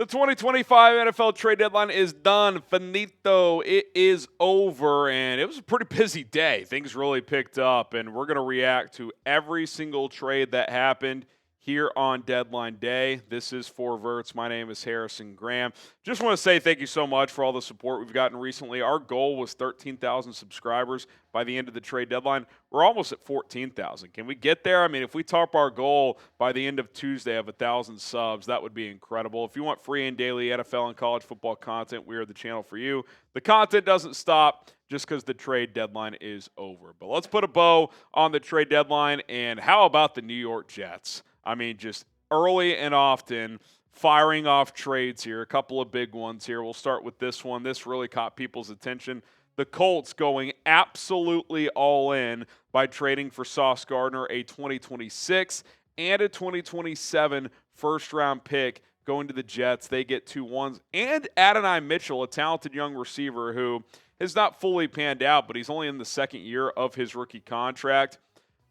2025 NFL trade deadline is done. Finito. It is over, and it was a pretty busy day. Things really picked up, and we're going to react to every single trade that happened here on deadline day. This is for Verts. My name is Harrison Graham. Just want to say thank you so much for all the support we've gotten recently. Our goal was 13,000 subscribers by the end of the trade deadline. We're almost at 14,000. Can we get there? I mean, if we top our goal by the end of Tuesday of 1,000 subs, that would be incredible. If you want free and daily NFL and college football content, we are the channel for you. The content doesn't stop just because the trade deadline is over. But let's put a bow on the trade deadline. And how about the New York Jets? I mean, just early and often firing off trades here. A couple of big ones here. We'll start with this one. This really caught people's attention. The Colts going absolutely all in by trading for Sauce Gardner, a 2026 and a 2027 first-round pick going to the Jets. They get 2 ones. And Adonai Mitchell, a talented young receiver who has not fully panned out, but he's only in the second year of his rookie contract.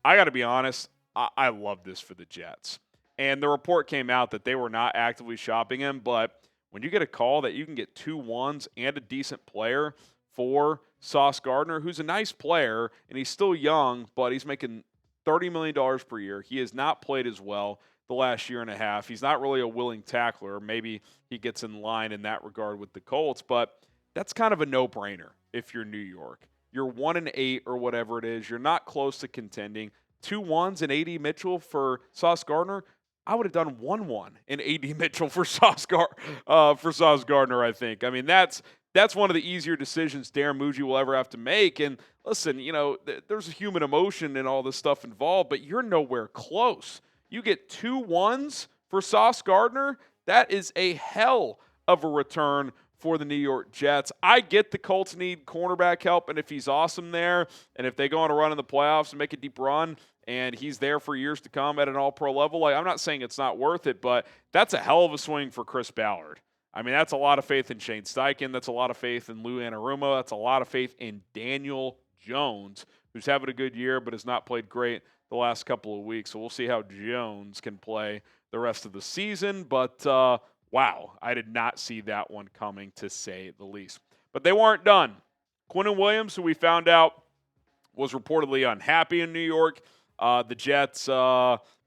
I got to be honest, I love this for the Jets. And the report came out that they were not actively shopping him, but when you get a call that you can get 2 ones and a decent player for Sauce Gardner, who's a nice player, and he's still young, but he's making $30 million per year. He has not played as well the last year and a half. He's not really a willing tackler. Maybe he gets in line in that regard with the Colts, but that's kind of a no-brainer if you're New York. You're 1-8 or whatever it is. You're not close to contending. 2 ones and AD Mitchell for Sauce Gardner. I would have done 1-1 and AD Mitchell for Sauce Gardner, I think. I mean, that's one of the easier decisions Darren Muji will ever have to make. And listen, you know, there's a human emotion and all this stuff involved, but you're nowhere close. You get 2 ones for Sauce Gardner. That is a hell of a return for the New York Jets. I get the Colts need cornerback help, and if he's awesome there, and if they go on a run in the playoffs and make a deep run, and he's there for years to come at an all-pro level, like, I'm not saying it's not worth it, but that's a hell of a swing for Chris Ballard. I mean, that's a lot of faith in Shane Steichen. That's a lot of faith in Lou Anarumo. That's a lot of faith in Daniel Jones, who's having a good year but has not played great the last couple of weeks. So we'll see how Jones can play the rest of the season, but wow, I did not see that one coming, to say the least. But they weren't done. Quinnen Williams, who we found out was reportedly unhappy in New York. The Jets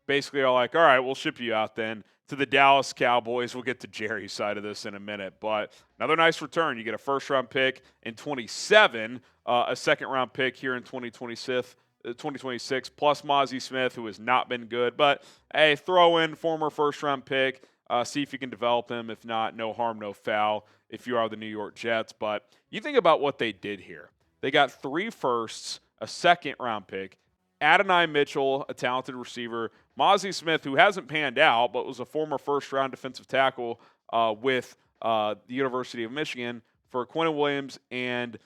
basically are like, all right, we'll ship you out then to the Dallas Cowboys. We'll get to Jerry's side of this in a minute. But another nice return. You get a first-round pick in 27, a second-round pick here in 2026, plus Mazi Smith, who has not been good. But, hey, throw in former first-round pick. See if you can develop him. If not, no harm, no foul if you are the New York Jets. But you think about what they did here. They got 3 firsts, a second-round pick, Adonai Mitchell, a talented receiver, Mazi Smith, who hasn't panned out but was a former first-round defensive tackle with the University of Michigan, for Quinnen Williams and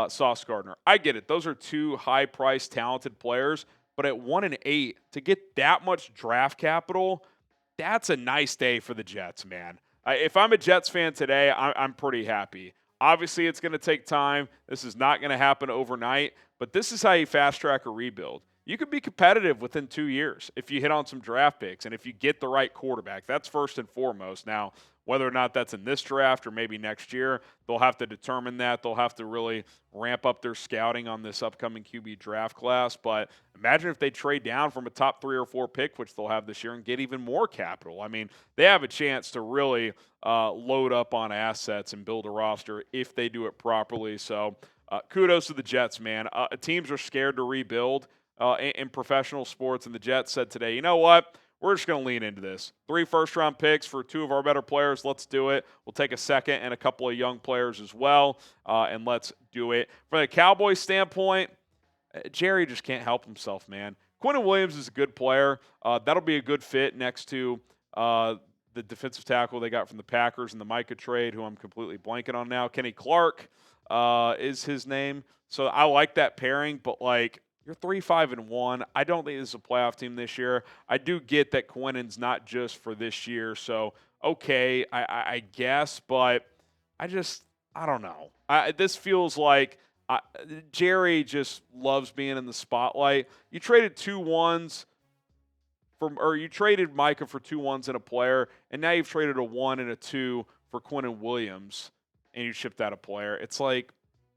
Sauce Gardner. I get it. Those are 2 high-priced, talented players. But at 1-8, to get that much draft capital – that's a nice day for the Jets, man. If I'm a Jets fan today, I'm pretty happy. Obviously, it's going to take time. This is not going to happen overnight, but this is how you fast-track a rebuild. You could be competitive within 2 years if you hit on some draft picks and if you get the right quarterback. That's first and foremost. Now, whether or not that's in this draft or maybe next year, they'll have to determine that. They'll have to really ramp up their scouting on this upcoming QB draft class. But imagine if they trade down from a top 3 or 4 pick, which they'll have this year, and get even more capital. I mean, they have a chance to really load up on assets and build a roster if they do it properly. So kudos to the Jets, man. Teams are scared to rebuild in professional sports, and the Jets said today, you know what? We're just going to lean into this. 3 first-round picks for 2 of our better players. Let's do it. We'll take a second and a couple of young players as well, and let's do it. From a Cowboys standpoint, Jerry just can't help himself, man. Quinnen Williams is a good player. That'll be a good fit next to the defensive tackle they got from the Packers in the Micah trade, who I'm completely blanking on now. Kenny Clark is his name. So I like that pairing, but, like, you're 3-5-1. I don't think this is a playoff team this year. I do get that Quinnen's not just for this year, so okay, I guess, but I don't know. This feels like Jerry just loves being in the spotlight. You traded 2 ones you traded Micah for 2 ones and a player, and now you've traded a 1 and a 2 for Quinnen Williams and you shipped out a player. It's like,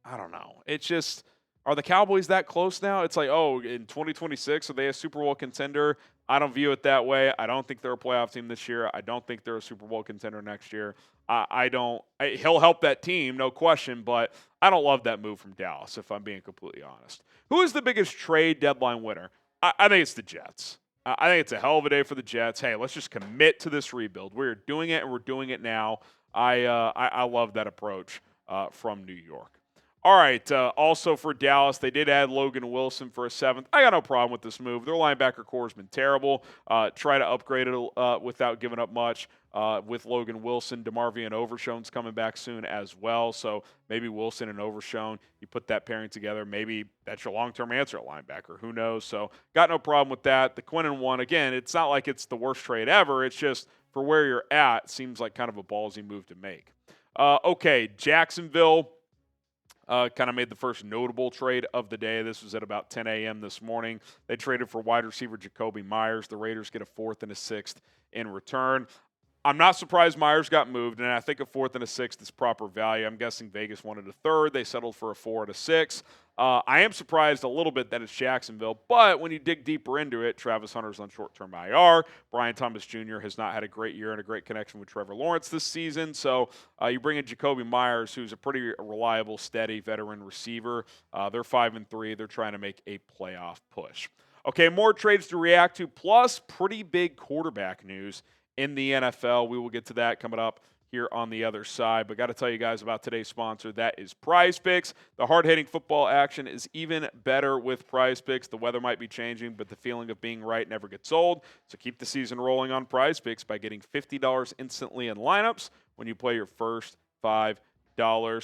I don't know. It's just, are the Cowboys that close now? It's like, oh, in 2026, are they a Super Bowl contender? I don't view it that way. I don't think they're a playoff team this year. I don't think they're a Super Bowl contender next year. He'll help that team, no question, but I don't love that move from Dallas, if I'm being completely honest. Who is the biggest trade deadline winner? I think it's the Jets. I think it's a hell of a day for the Jets. Hey, let's just commit to this rebuild. We're doing it, and we're doing it now. I love that approach from New York. All right, also for Dallas, they did add Logan Wilson for a 7th. I got no problem with this move. Their linebacker core has been terrible. Try to upgrade it without giving up much. With Logan Wilson, DeMarvion Overshown's coming back soon as well. So maybe Wilson and Overshown, you put that pairing together. Maybe that's your long-term answer at linebacker. Who knows? So got no problem with that. The Quinnen one, again, it's not like it's the worst trade ever. It's just for where you're at, seems like kind of a ballsy move to make. Okay, Jacksonville. Kind of made the first notable trade of the day. This was at about 10 a.m. this morning. They traded for wide receiver Jakobi Meyers. The Raiders get a 4th and a 6th in return. I'm not surprised Myers got moved, and I think a 4th and a 6th is proper value. I'm guessing Vegas wanted a 3rd. They settled for a 4 and a 6. I am surprised a little bit that it's Jacksonville, but when you dig deeper into it, Travis Hunter's on short-term IR. Brian Thomas Jr. has not had a great year and a great connection with Trevor Lawrence this season. So you bring in Jakobi Meyers, who's a pretty reliable, steady veteran receiver. They're 5-3. They're trying to make a playoff push. Okay, more trades to react to, plus pretty big quarterback news in the NFL. We will get to that coming up here on the other side. But got to tell you guys about today's sponsor. That is Prize Picks. The hard-hitting football action is even better with Prize Picks. The weather might be changing, but the feeling of being right never gets old. So keep the season rolling on Prize Picks by getting $50 instantly in lineups when you play your first $5.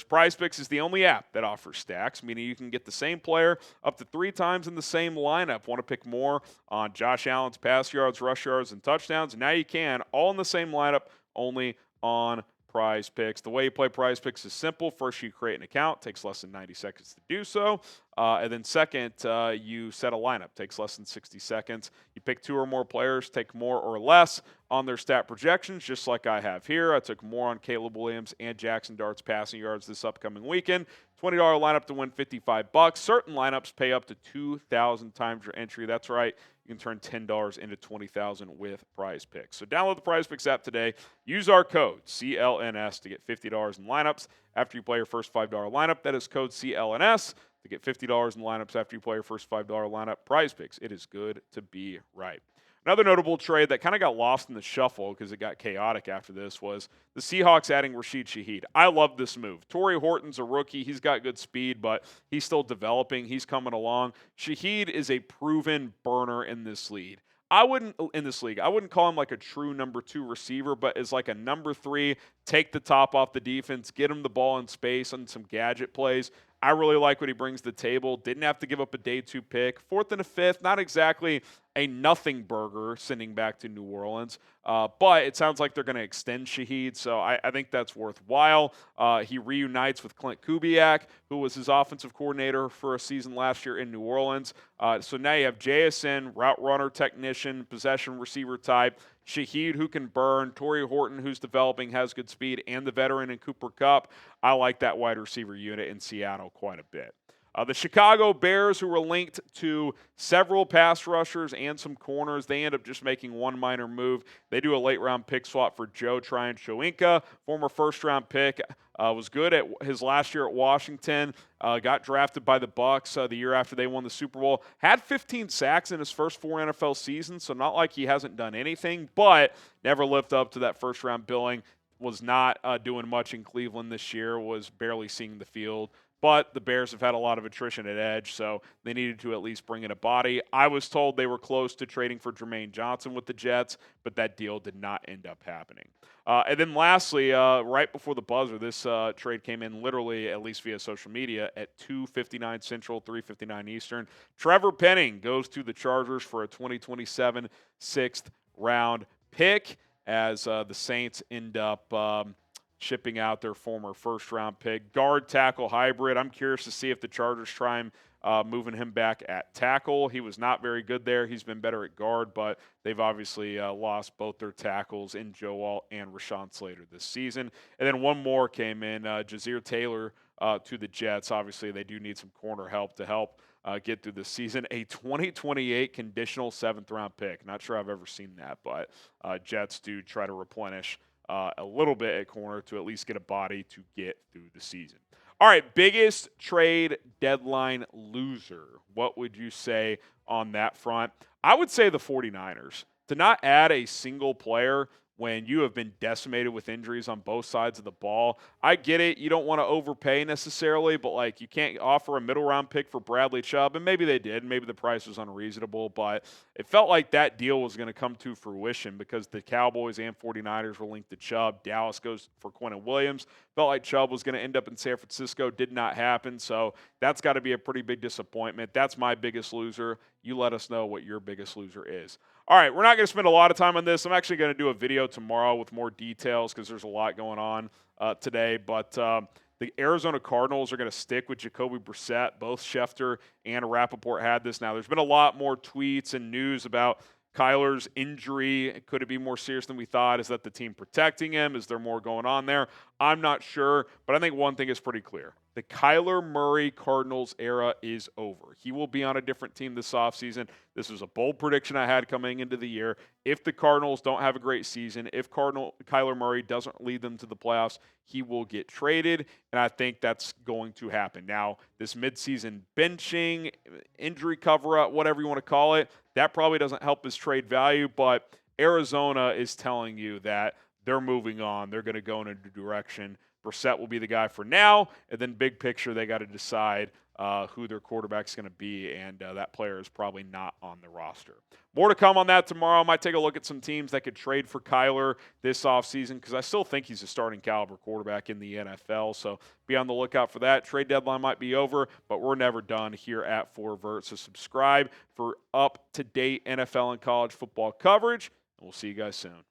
Prize Picks is the only app that offers stacks, meaning you can get the same player up to 3 times in the same lineup. Want to pick more on Josh Allen's pass yards, rush yards, and touchdowns? Now you can, all in the same lineup, only on Prize Picks. The way you play Prize Picks is simple. First, you create an account. Takes less than 90 seconds to do so. And then second, you set a lineup. Takes less than 60 seconds. You pick 2 or more players, take more or less on their stat projections, just like I have here. I took more on Caleb Williams and Jackson Dart's passing yards this upcoming weekend. $20 lineup to win $55. Certain lineups pay up to 2,000 times your entry. That's right. You can turn $10 into $20,000 with Prize Picks. So download the Prize Picks app today. Use our code CLNS to get $50 in lineups after you play your first $5 lineup. That is code CLNS to get $50 in lineups after you play your first $5 lineup. Prize Picks. It is good to be right. Another notable trade that kind of got lost in the shuffle because it got chaotic after this was the Seahawks adding Rashid Shaheed. I love this move. Torrey Horton's a rookie. He's got good speed, but he's still developing. He's coming along. Shaheed is a proven burner in this league. I wouldn't call him like a true number 2 receiver, but as like a number 3, take the top off the defense, get him the ball in space on some gadget plays. I really like what he brings to the table. Didn't have to give up a day 2 pick. 4th and a 5th, not exactly a nothing burger sending back to New Orleans. But it sounds like they're going to extend Shaheed, so I think that's worthwhile. He reunites with Clint Kubiak, who was his offensive coordinator for a season last year in New Orleans. So now you have JSN, route runner, technician, possession receiver type, Shaheed, who can burn, Torrey Horton, who's developing, has good speed, and the veteran in Cooper Kupp. I like that wide receiver unit in Seattle quite a bit. The Chicago Bears, who were linked to several pass rushers and some corners, they end up just making one minor move. They do a late-round pick swap for Joe Tryon-Shoyinka, former first-round pick. Was good at his last year at Washington. Got drafted by the Bucs the year after they won the Super Bowl. Had 15 sacks in his first 4 NFL seasons, so not like he hasn't done anything, but never lived up to that first-round billing. Was not doing much in Cleveland this year, was barely seeing the field. But the Bears have had a lot of attrition at edge, so they needed to at least bring in a body. I was told they were close to trading for Jermaine Johnson with the Jets, but that deal did not end up happening. And then lastly, right before the buzzer, this trade came in literally, at least via social media, at 2:59 Central, 3:59 Eastern. Trevor Penning goes to the Chargers for a 2027 6th-round pick as the Saints end up shipping out their former first-round pick. Guard tackle hybrid. I'm curious to see if the Chargers try him moving him back at tackle. He was not very good there. He's been better at guard, but they've obviously lost both their tackles in Joel and Rashawn Slater this season. And then one more came in, Jazir Taylor to the Jets. Obviously, they do need some corner help to help get through the season. A 2028 conditional 7th-round pick. Not sure I've ever seen that, but Jets do try to replenish a little bit at corner to at least get a body to get through the season. All right, biggest trade deadline loser. What would you say on that front? I would say the 49ers. To not add a single player when you have been decimated with injuries on both sides of the ball. I get it. You don't want to overpay necessarily, but like you can't offer a middle round pick for Bradley Chubb, and maybe they did. Maybe the price was unreasonable, but it felt like that deal was going to come to fruition because the Cowboys and 49ers were linked to Chubb. Dallas goes for Quinnen Williams. Felt like Chubb was going to end up in San Francisco. Did not happen, so that's got to be a pretty big disappointment. That's my biggest loser. You let us know what your biggest loser is. All right, we're not going to spend a lot of time on this. I'm actually going to do a video tomorrow with more details because there's a lot going on today. But the Arizona Cardinals are going to stick with Jakobi Brissett. Both Schefter and Rappaport had this. Now, there's been a lot more tweets and news about Kyler's injury. Could it be more serious than we thought? Is that the team protecting him? Is there more going on there? I'm not sure, but I think one thing is pretty clear. The Kyler Murray Cardinals era is over. He will be on a different team this offseason. This was a bold prediction I had coming into the year. If the Cardinals don't have a great season, if Kyler Murray doesn't lead them to the playoffs, he will get traded, and I think that's going to happen. Now, this midseason benching, injury cover-up, whatever you want to call it, that probably doesn't help his trade value, but Arizona is telling you that they're moving on. They're going to go in a new direction. Brissett will be the guy for now, and then big picture, they got to decide who their quarterback's going to be, and that player is probably not on the roster. More to come on that tomorrow. I might take a look at some teams that could trade for Kyler this offseason because I still think he's a starting caliber quarterback in the NFL, so be on the lookout for that. Trade deadline might be over, but we're never done here at Verts. So subscribe for up-to-date NFL and college football coverage, and we'll see you guys soon.